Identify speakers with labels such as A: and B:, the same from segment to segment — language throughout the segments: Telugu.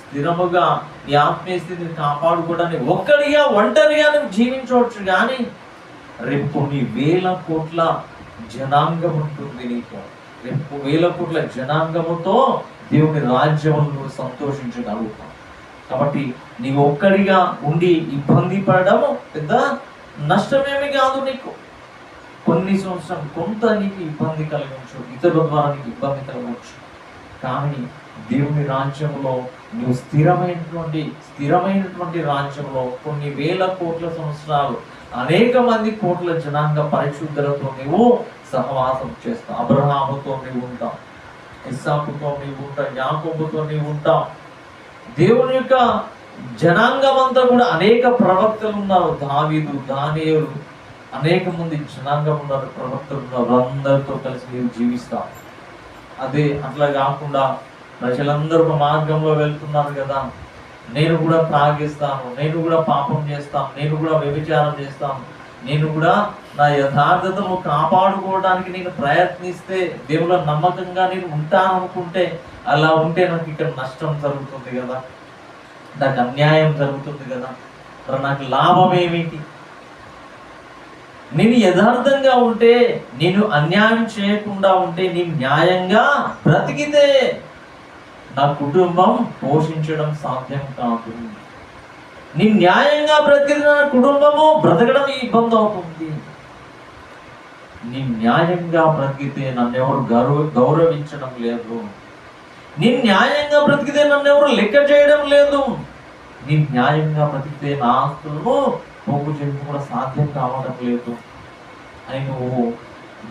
A: స్థిరముగా ఈ ఆత్మీయ స్థితిని కాపాడుకోవడానికి ఒంటరిగా నువ్వు జీవించవచ్చు. కానీ రేపు కొన్ని వేల కోట్ల జనాంగం ఉంటుంది నీకు. రేపు వేల కోట్ల జనాంగముతో దేవుని రాజ్యం నువ్వు సంతోషించగలుగుతావు. కాబట్టి నీవు ఒక్కడిగా ఉండి ఇబ్బంది పడడం పెద్ద నష్టమేమి కాదు. నీకు కొన్ని సంవత్సరం కొంత నీకు ఇబ్బంది కలిగించు, ఇతరుల ద్వారా నీకు ఇబ్బంది కలగవచ్చు. కానీ దేవుని రాజ్యంలో నువ్వు స్థిరమైనటువంటి రాజ్యంలో కొన్ని వేల కోట్ల సంవత్సరాలు అనేక మంది కోట్ల జనాంగ పరిశుద్ధులతో నీవు సహవాసం చేస్తావు. అబ్రహాముతో నీవు ఉంటావు, ఇస్సాకుతో నీవు ఉంటావు, యాకోబుతో నీవు ఉంటావు. దేవుని యొక్క జనాంగం అంతా కూడా అనేక ప్రవక్తలు ఉన్నారు. దావీదు, దానియేలు, అనేక మంది జనాంగం ఉన్నారు, ప్రవక్తలు ఉన్నారు. అందరితో కలిసి నీవు జీవిస్తావు. అట్లా కాకుండా ప్రజలందరూ ఒక మార్గంలో వెళ్తున్నారు కదా, నేను కూడా తాగిస్తాను, నేను కూడా పాపం చేస్తాను, నేను కూడా వ్యభిచారం చేస్తాను, నేను కూడా నా యథార్థతను కాపాడుకోవడానికి నేను ప్రయత్నిస్తే దేవుళ్ళ నమ్మకంగా నేను ఉంటాను అనుకుంటే, అలా ఉంటే నాకు ఇక్కడ నష్టం జరుగుతుంది కదా, నాకు అన్యాయం జరుగుతుంది కదా, మరి నాకు లాభం ఏమిటి? నేను యథార్థంగా ఉంటే, నేను అన్యాయం చేయకుండా ఉంటే, నేను న్యాయంగా బ్రతికితే నా కుటుంబం పోషించడం సాధ్యం కాదు. నేను న్యాయంగా బ్రతికిన నా కుటుంబము బ్రతకడం ఇబ్బంది అవుతుంది. నేను న్యాయంగా బ్రతికితే నన్ను ఎవరు గౌరవించడం లేదు. నేను న్యాయంగా బ్రతికితే నన్ను ఎవరు లెక్క చేయడం లేదు. నేను న్యాయంగా బ్రతికితే నా ఆస్తులను పోగు చేయడం కూడా సాధ్యం కావడం లేదు అని నువ్వు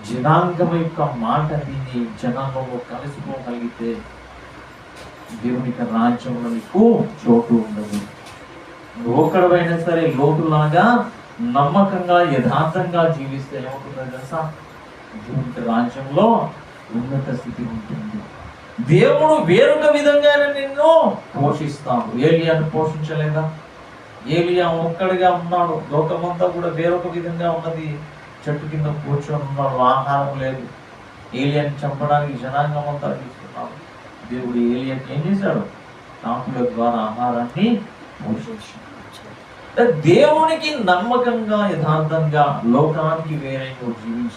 A: జనాంగం యొక్క మాట విని జనాంగంలో కలిసిపోగలిగితే దేవుని యొక్క రాజ్యంలో నీకు చోటు ఉండదు. నువ్వు ఒక్కడైనా సరే లోటులాగా నమ్మకంగా యథార్థంగా జీవిస్తే ఏమవుతుందో తెలుసా? దేవుని రాజ్యంలో ఉన్నత స్థితి ఉంటుంది. దేవుడు వేరొక విధంగానే నిన్ను పోషిస్తాడు. ఏలియాను పోషించలేదా? ఏలియా ఒక్కడిగా ఉన్నాడు, లోకమంతా కూడా వేరొక విధంగా ఉన్నది. చెట్టు కింద కూర్చొని ఉన్నాడు, ఆహారం లేదు. ఏలియాని చంపడానికి జనాంగం అంతా తీసుకున్నాడు. దేవుడు ఏలియాని ఏం చేశాడు? కాకుల ద్వారా ఆహారాన్ని పోషించాడు. దేవునికి నమ్మకంగా యథార్థంగా లోకానికి వేరే జీవించాలి.